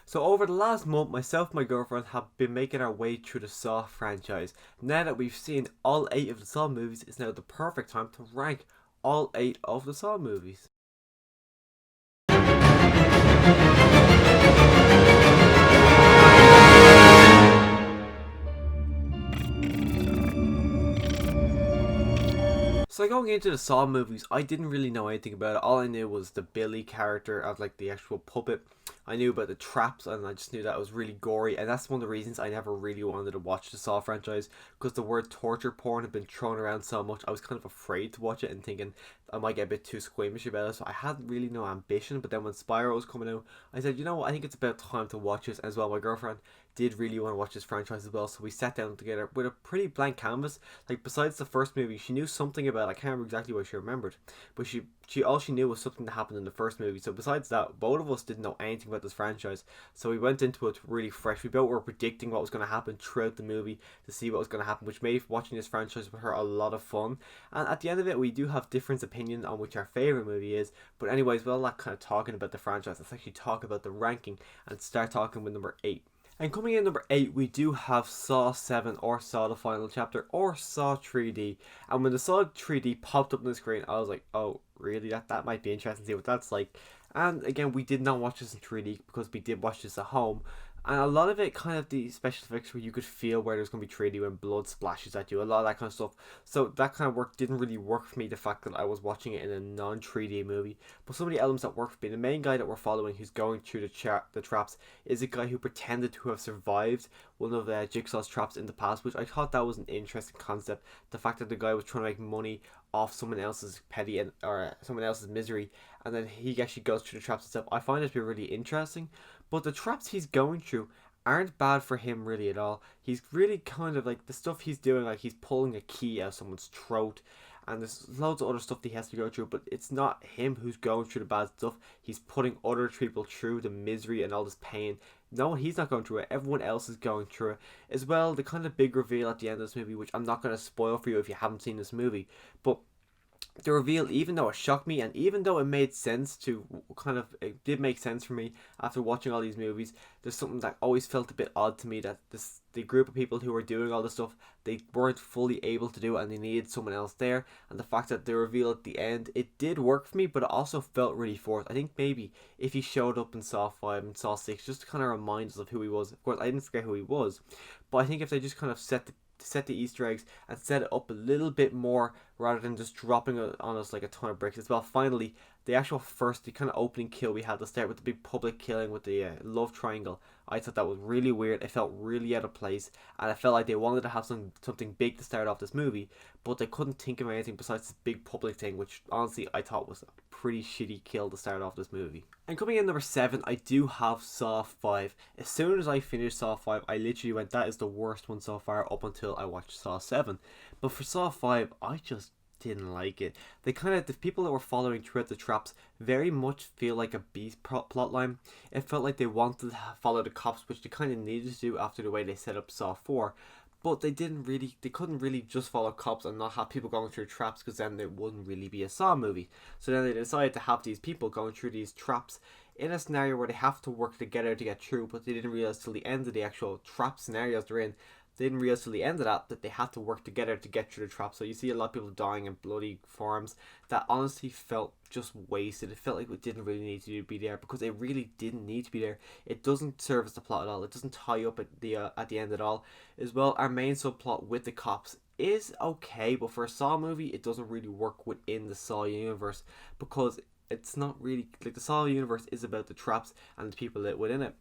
So over the last month, myself and my girlfriend have been making our way through the Saw franchise. Now that we've seen all 8 of the Saw movies, it's now the perfect time to rank all 8 of the Saw movies. So going into the Saw movies, I didn't really know anything about it. All I knew was the Billy character of like the actual puppet. I knew about the traps, and I just knew that it was really gory, and that's one of the reasons I never really wanted to watch the Saw franchise, because the word torture porn had been thrown around so much. I was kind of afraid to watch it and thinking I might get a bit too squeamish about it, so I had really no ambition. But then when Spyro was coming out, I said, you know what, I think it's about time to watch this. As well, my girlfriend did really want to watch this franchise as well, so we sat down together with a pretty blank canvas. Like, besides the first movie, she knew something about it. I can't remember exactly what she remembered, but she all she knew was something that happened in the first movie. So besides that, both of us didn't know anything about this franchise, so we went into it really fresh. We both were predicting what was going to happen throughout the movie to see what was going to happen, which made watching this franchise with her a lot of fun. And at the end of it, we do have different opinions on which our favorite movie is. But anyways, we're not kind of talking about the franchise. Let's actually talk about the ranking and start talking with number 8. And coming in number 8, we do have Saw 7, or Saw the Final Chapter, or Saw 3D. And when the Saw 3D popped up on the screen, I was like, oh, really? That might be interesting to see what that's like. And again, we did not watch this in 3D because we did watch this at home. And a lot of it, kind of the special effects where you could feel where there's going to be 3D when blood splashes at you, a lot of that kind of stuff. So that kind of work didn't really work for me, the fact that I was watching it in a non 3D movie. But some of the elements that worked for me, the main guy that we're following who's going through the traps is a guy who pretended to have survived one of Jigsaw's traps in the past, which I thought that was an interesting concept. The fact that the guy was trying to make money off someone else's or someone else's misery, and then he actually goes through the traps himself. I find it to be really interesting. But the traps he's going through aren't bad for him really at all. He's really kind of like the stuff he's doing, like he's pulling a key out of someone's throat, and there's loads of other stuff that he has to go through, but it's not him who's going through the bad stuff. He's putting other people through the misery and all this pain. No, he's not going through it. Everyone else is going through it. As well, the kind of big reveal at the end of this movie, which I'm not going to spoil for you if you haven't seen this movie, but the reveal, even though it shocked me and even though it made sense to it did make sense for me after watching all these movies, there's something that always felt a bit odd to me, that the group of people who were doing all this stuff, they weren't fully able to do it and they needed someone else there. And the fact that the reveal at the end, it did work for me, but it also felt really forced. I think maybe if he showed up in Saw 5 and Saw 6 just to kind of remind us of who he was. Of course, I didn't forget who he was, but I think if they just kind of set the Easter eggs and set it up a little bit more rather than just dropping it on us like a ton of bricks as well. Finally, the kind of opening kill we had to start with, the big public killing with the love triangle. I thought that was really weird. It felt really out of place, and I felt like they wanted to have something big to start off this movie, but they couldn't think of anything besides this big public thing, which honestly I thought was a pretty shitty kill to start off this movie. And coming in number 7, I do have Saw 5. As soon as I finished Saw 5, I literally went, that is the worst one so far, up until I watched Saw 7. But for Saw 5, I just didn't like it. The people that were following throughout the traps very much feel like a B plot line. It felt like they wanted to follow the cops, which they kind of needed to do after the way they set up Saw 4. But they couldn't really just follow cops and not have people going through traps, because then it wouldn't really be a Saw movie. So then they decided to have these people going through these traps in a scenario where they have to work together to get through, but they didn't realize till the end of the actual trap scenarios they're in, they didn't realize till the end of that they had to work together to get through the trap. So you see a lot of people dying in bloody forms that honestly felt just wasted. It felt like it didn't really need to be there, because it really didn't need to be there. It doesn't service the plot at all. It doesn't tie up at the end at all. As well, our main subplot with the cops is okay, but for a Saw movie, it doesn't really work within the Saw universe, because it's not really like the Saw universe is about the traps and the people that within it.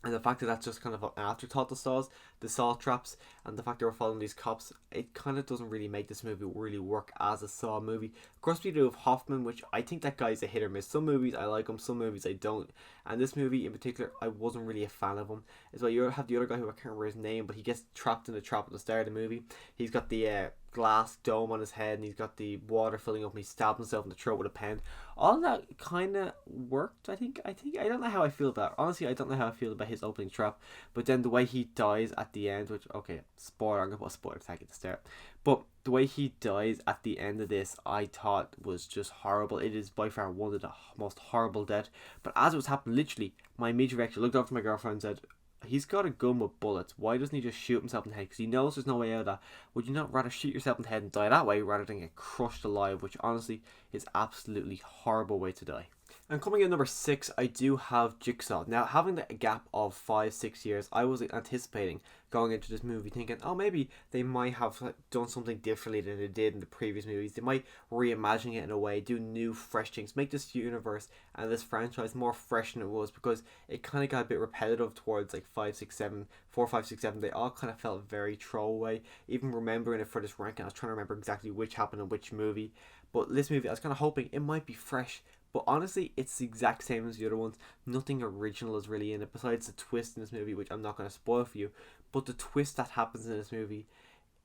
And the fact that that's just kind of an afterthought to the Saw traps, and the fact that we're following these cops, it kind of doesn't really make this movie really work as a Saw movie. Of course, we do have Hoffman, which I think that guy's a hit or miss. Some movies I like him, some movies I don't. And this movie in particular, I wasn't really a fan of him. As well, you have the other guy who I can't remember his name, but he gets trapped in the trap at the start of the movie. He's got the glass dome on his head, and he's got the water filling up, and he stabbed himself in the throat with a pen. All that kind of worked. I think I don't know how I feel about it. Honestly, I don't know how I feel about his opening trap. But then the way he dies at the end, which, okay, spoiler, I'm gonna put a spoiler tag at the start. But the way he dies at the end of this, I thought was just horrible. It is by far one of the most horrible deaths. But as it was happening, literally, my immediate reaction, looked over to my girlfriend and said, he's got a gun with bullets. Why doesn't he just shoot himself in the head? Because he knows there's no way out of that. Would you not rather shoot yourself in the head and die that way rather than get crushed alive, which honestly is absolutely horrible way to die. And coming in number 6, I do have Jigsaw. Now, having a gap of 5-6 years, I was anticipating going into this movie thinking, oh, maybe they might have done something differently than they did in the previous movies. They might reimagine it in a way, do new, fresh things, make this universe and this franchise more fresh than it was, because it kind of got a bit repetitive towards like 5, 6, 7, 4, 5, 6, 7. They all kind of felt very throwaway. Even remembering it for this ranking, I was trying to remember exactly which happened in which movie. But this movie, I was kind of hoping it might be fresh. But honestly, it's the exact same as the other ones. Nothing original is really in it, besides the twist in this movie, which I'm not going to spoil for you. But the twist that happens in this movie,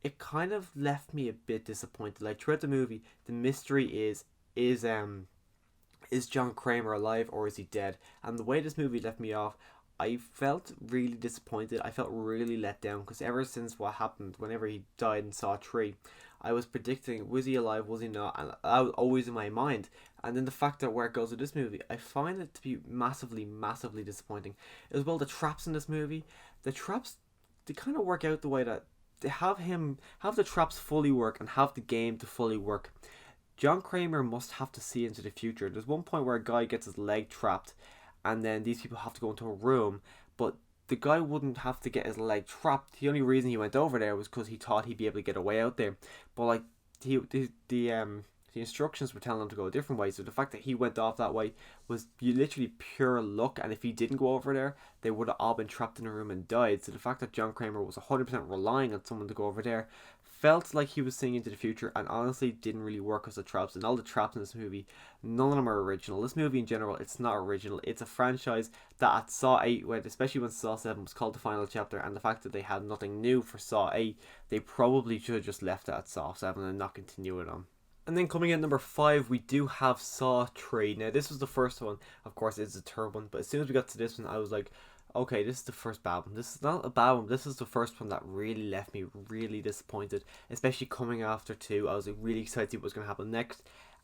it kind of left me a bit disappointed. Like, throughout the movie, the mystery is John Kramer alive or is he dead? And the way this movie left me off, I felt really disappointed. I felt really let down, because ever since what happened, whenever he died in Saw 3, I was predicting, was he alive, was he not? And that was always in my mind. And then the fact that where it goes with this movie, I find it to be massively, massively disappointing. As well, the traps in this movie, the traps, they kind of work out the way that they have the traps fully work and have the game to fully work. John Kramer must have to see into the future. There's one point where a guy gets his leg trapped, and then these people have to go into a room, but the guy wouldn't have to get his leg trapped. The only reason he went over there was because he thought he'd be able to get a way out there. But like the instructions were telling him to go a different way. So the fact that he went off that way was literally pure luck. And if he didn't go over there, they would have all been trapped in a room and died. So the fact that John Kramer was 100% relying on someone to go over there felt like he was seeing into the future, and honestly didn't really work as the traps. And all the traps in this movie, none of them are original. This movie in general, it's not original. It's a franchise that at Saw 8, especially when Saw 7 was called the final chapter, and the fact that they had nothing new for Saw 8, they probably should have just left it at Saw 7 and not continue it on. And then coming in number 5, we do have Saw 3. Now, this was the first one. Of course, it's the third one. But as soon as we got to this one, I was like, okay, this is the first bad one. This is not a bad one. This is the first one that really left me really disappointed. Especially coming after 2. I was like, really excited to see what was going to happen next.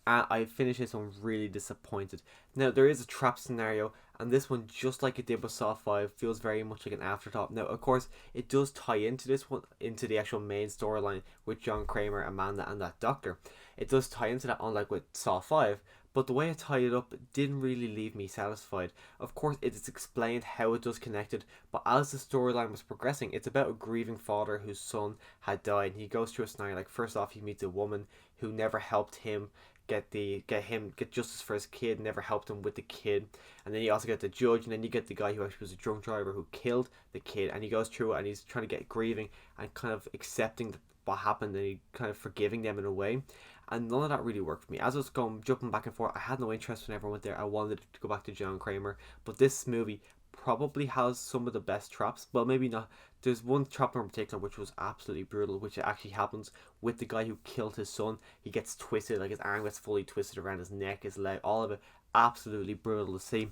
And I finished this one really disappointed. Now, there is a trap scenario, and this one, just like it did with Saw 5, feels very much like an afterthought. Now, of course, it does tie into this one, into the actual main storyline with John Kramer, Amanda, and that doctor. It does tie into that, unlike with Saw 5, but the way it tied it up didn't really leave me satisfied. Of course, it is explained how it does connected, but as the storyline was progressing, it's about a grieving father whose son had died. And he goes through a scenario, like, first off, he meets a woman who never helped him get justice for his kid, never helped him with the kid. And then you also get the judge, and then you get the guy who actually was a drunk driver who killed the kid, and he goes through it and he's trying to get grieving and kind of accepting what happened, and he kind of forgiving them in a way. And none of that really worked for me. As I was jumping back and forth, I had no interest when everyone went there. I wanted to go back to John Kramer, but this movie probably has some of the best traps. Well, maybe not. There's one trap in particular which was absolutely brutal, which actually happens with the guy who killed his son. He gets twisted, like his arm gets fully twisted around his neck, his leg, all of it. Absolutely brutal to see.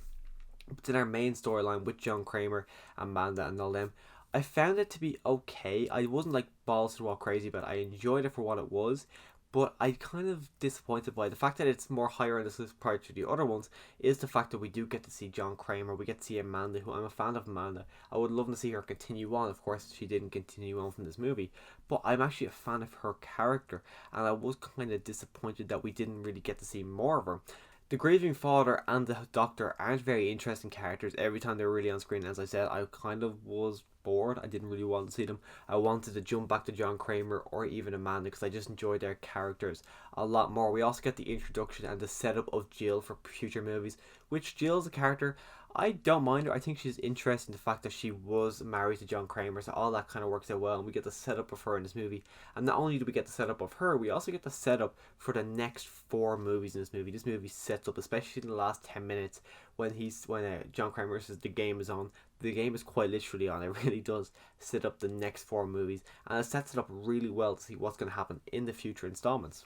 But in our main storyline with John Kramer, Amanda, and all them, I found it to be okay. I wasn't like balls to the wall crazy, but I enjoyed it for what it was. But I kind of disappointed by the fact that it's more higher on this list prior to the other ones, is the fact that we do get to see John Kramer, we get to see Amanda, who I'm a fan of Amanda. I would love to see her continue on. Of course, she didn't continue on from this movie, but I'm actually a fan of her character, and I was kind of disappointed that we didn't really get to see more of her. The grieving father and the doctor aren't very interesting characters every time they're really on screen. As I said, I kind of was bored. I didn't really want to see them. I wanted to jump back to John Kramer or even Amanda, because I just enjoyed their characters a lot more. We also get the introduction and the setup of Jill for future movies, which Jill's a character I don't mind her. I think she's interesting, the fact that she was married to John Kramer, so all that kind of works out well, and we get the setup of her in this movie. And not only do we get the setup of her, we also get the setup for the next 4 movies in this movie. This movie sets up, especially in the last 10 minutes, when John Kramer says the game is on, the game is quite literally on. It really does set up the next four movies, and it sets it up really well to see what's going to happen in the future installments.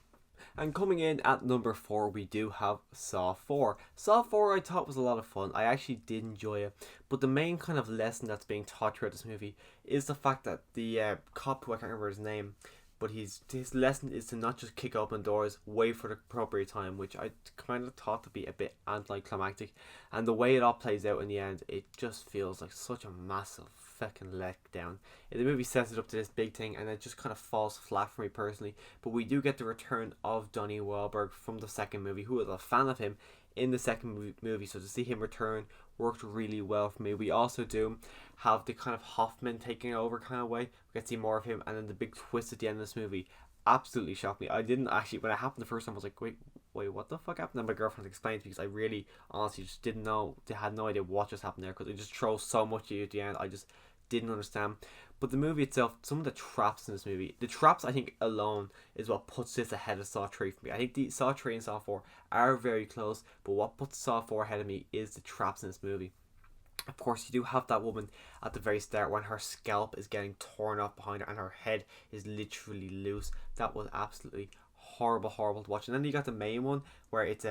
And coming in at number 4, we do have Saw 4. Saw 4 I thought was a lot of fun. I actually did enjoy it. But the main kind of lesson that's being taught throughout this movie is the fact that the cop, who I can't remember his name, but his lesson is to not just kick open doors, wait for the appropriate time, which I kind of thought to be a bit anticlimactic. And the way it all plays out in the end, it just feels like such a massive fucking letdown. The movie sets it up to this big thing, and it just kind of falls flat for me personally. But we do get the return of Donnie Wahlberg from the second movie, who was a fan of him in the second movie, so to see him return worked really well for me. We also do have the kind of Hoffman taking over kind of way. We get to see more of him, and then the big twist at the end of this movie absolutely shocked me. I didn't actually, when it happened the first time, I was like, wait, what the fuck happened? And my girlfriend explained to me, because I really honestly just didn't know, they had no idea what just happened there, because it just throws so much at you at the end. I just didn't understand. But the movie itself, some of the traps in this movie, the traps I think alone is what puts this ahead of Saw 3 for me. I think the Saw 3 and Saw 4 are very close, but what puts Saw 4 ahead of me is the traps in this movie. Of course, you do have that woman at the very start when her scalp is getting torn off behind her and her head is literally loose. That was absolutely horrible to watch. And then you got the main one where it's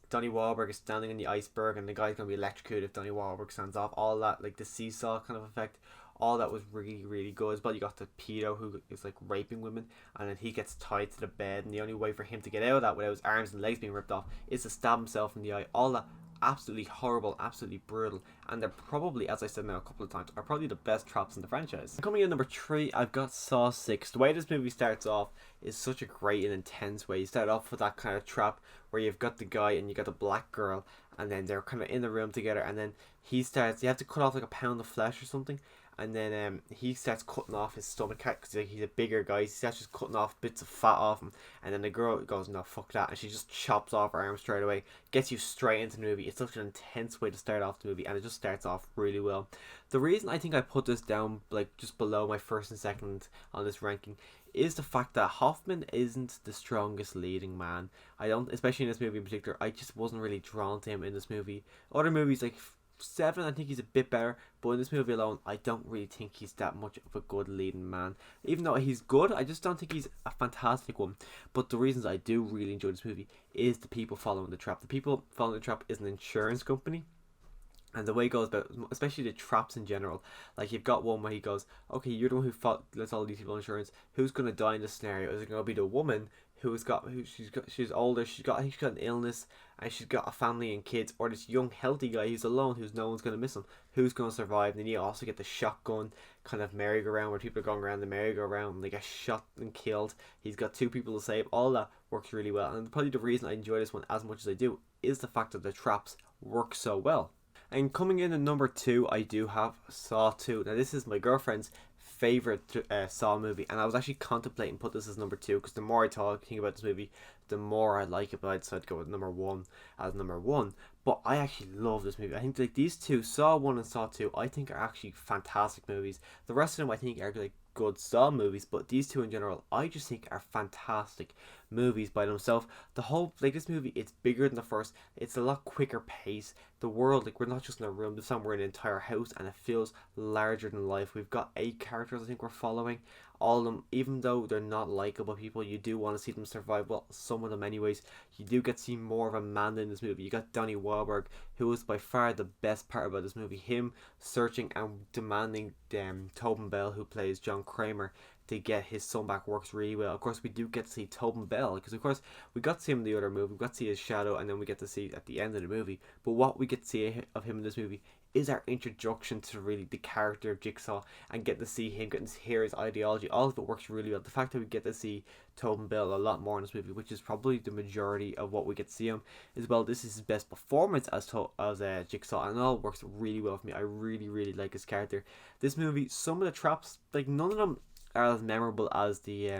Donnie Wahlberg is standing in the iceberg and the guy's gonna be electrocuted if Donnie Wahlberg stands off. All that, like the seesaw kind of effect, all that was really good as well. You got the pedo who is like raping women, and then he gets tied to the bed, and the only way for him to get out of that without his arms and legs being ripped off is to stab himself in the eye. All that absolutely horrible, absolutely brutal, and they're probably, as I said now a couple of times, are probably the best traps in the franchise. Coming in number 3, I've got Saw 6. The way this movie starts off is such a great and intense way. You start off with that kind of trap where you've got the guy and you got the black girl, and then they're kind of in the room together, and then you have to cut off like a pound of flesh or something, and then he starts cutting off his stomach because he's a bigger guy. He starts just cutting off bits of fat off him, and then the girl goes, no, fuck that, and she just chops off her arm straight away. Gets you straight into the movie. It's such an intense way to start off the movie, and it just starts off really well. The reason I think I put this down like just below my first and second on this ranking is the fact that Hoffman isn't the strongest leading man. I don't, especially in this movie in particular, I just wasn't really drawn to him in this movie. Other movies like 7, I think he's a bit better, but in this movie alone, I don't really think he's that much of a good leading man. Even though he's good, I just don't think he's a fantastic one. But the reasons I do really enjoy this movie is the people following the trap. The people following the trap is an insurance company. And the way it goes about, especially the traps in general, like you've got one where he goes, okay, you're the one who lets all these people insurance. Who's gonna die in this scenario? Is it gonna be the woman she's older, I think she's got an illness, and she's got a family and kids, or this young healthy guy who's alone, who's no one's gonna miss him? Who's gonna survive? And then you also get the shotgun kind of merry-go-round where people are going around the merry-go-round and they get shot and killed. He's got 2 people to save. All that works really well, and probably the reason I enjoy this one as much as I do is the fact that the traps work so well. And coming in at number 2, I do have Saw 2. Now this is my girlfriend's favourite Saw movie, and I was actually contemplating put this as number 2, because the more I think about this movie, the more I like it, but I decided to go with number 1 as number 1. But I actually love this movie. I think like these two, Saw 1 and Saw 2, I think are actually fantastic movies. The rest of them I think are like good Saw movies, but these two in general I just think are fantastic movies by themselves. The whole, like this movie, it's bigger than the first, it's a lot quicker pace. The world, like we're not just in a room, this time we're in an entire house, and it feels larger than life. We've got 8 characters I think we're following. All of them, even though they're not likable people, you do want to see them survive. Well, some of them anyways. You do get to see more of Amanda in this movie. You got Donnie Wahlberg, who is by far the best part about this movie. Him searching and demanding Tobin Bell, who plays John Kramer, to get his son back, works really well. Of course, we do get to see Tobin Bell, because of course we got to see him in the other movie. We got to see his shadow, and then we get to see at the end of the movie. But what we get to see of him in this movie is our introduction to really the character of Jigsaw, and get to see him, getting to hear his ideology. All of it works really well. The fact that we get to see Tobin Bell a lot more in this movie, which is probably the majority of what we get to see him as well. This is his best performance as Jigsaw, and it all works really well for me. I really like his character. This movie, some of the traps, like none of them are as memorable as the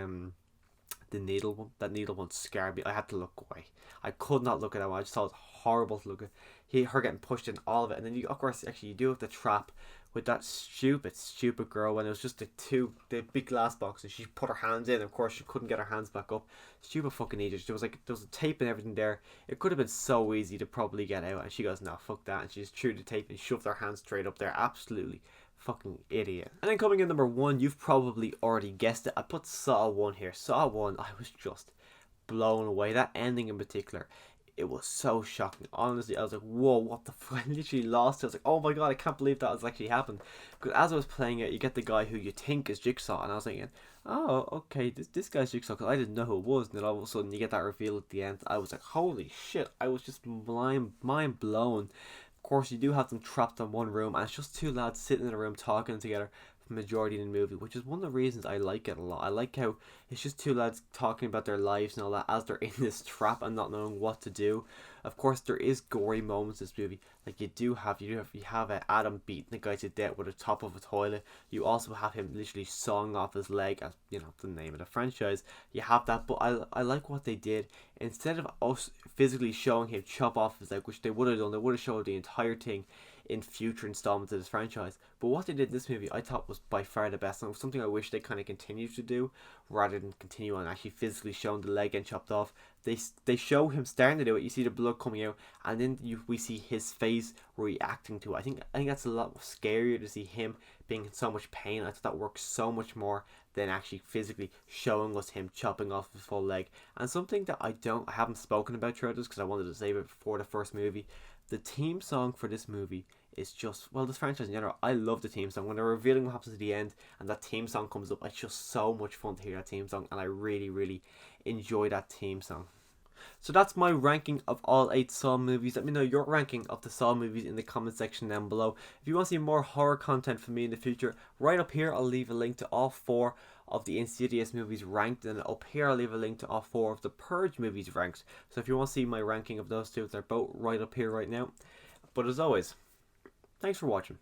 needle one. That needle one scared me. I had to look away. I could not look at that one. I just thought it was horrible to look at. Her getting pushed in, all of it. And then you, of course, actually you do have the trap with that stupid girl, when it was just the big glass box, and she put her hands in. Of course, she couldn't get her hands back up. Stupid fucking idiot. There was a tape and everything there. It could have been so easy to probably get out, and she goes, "No, fuck that," and she just threw the tape and shoved her hands straight up there. Absolutely fucking idiot. And then coming in number one, you've probably already guessed it. I put Saw 1 here. Saw 1, I was just blown away. That ending in particular, it was so shocking. Honestly, I was like, whoa, what the fuck? I literally lost it. I was like, oh my god, I can't believe that has actually happened. Because as I was playing it, you get the guy who you think is Jigsaw, and I was thinking, oh, okay, this guy's Jigsaw, because I didn't know who it was. And then all of a sudden, you get that reveal at the end. I was like, holy shit, I was just mind blown. Of course, you do have them trapped in one room, and it's just two lads sitting in a room talking together for the majority of the movie, which is one of the reasons I like it a lot. I like how it's just two lads talking about their lives and all that as they're in this trap and not knowing what to do. Of course, there is gory moments in this movie. Like you have Adam beating the guy to death with the top of a toilet. You also have him literally sawing off his leg, as you know, the name of the franchise. You have that, but I like what they did. Instead of us physically showing him chop off his leg, which they would have done, they would have showed the entire thing in future installments of this franchise. But what they did in this movie, I thought was by far the best, and it was something I wish they kind of continued to do, rather than continue on actually physically showing the leg getting chopped off. They show him starting to do it. You see the blood coming out, and then we see his face reacting to it. I think that's a lot scarier to see him being in so much pain. I thought that works so much more than actually physically showing us him chopping off his full leg. And something that I haven't spoken about throughout this, because I wanted to save it for the first movie. The theme song for this movie is just, well, this franchise in general, I love the theme song. When they're revealing what happens at the end and that theme song comes up, it's just so much fun to hear that theme song, and I really, really enjoy that theme song. So that's my ranking of all 8 Saw movies. Let me know your ranking of the Saw movies in the comment section down below. If you want to see more horror content from me in the future, right up here I'll leave a link to all 4 of the Insidious movies ranked, and up here I'll leave a link to all 4 of the Purge movies ranked. So if you want to see my ranking of those two, they're both right up here right now. But as always, thanks for watching.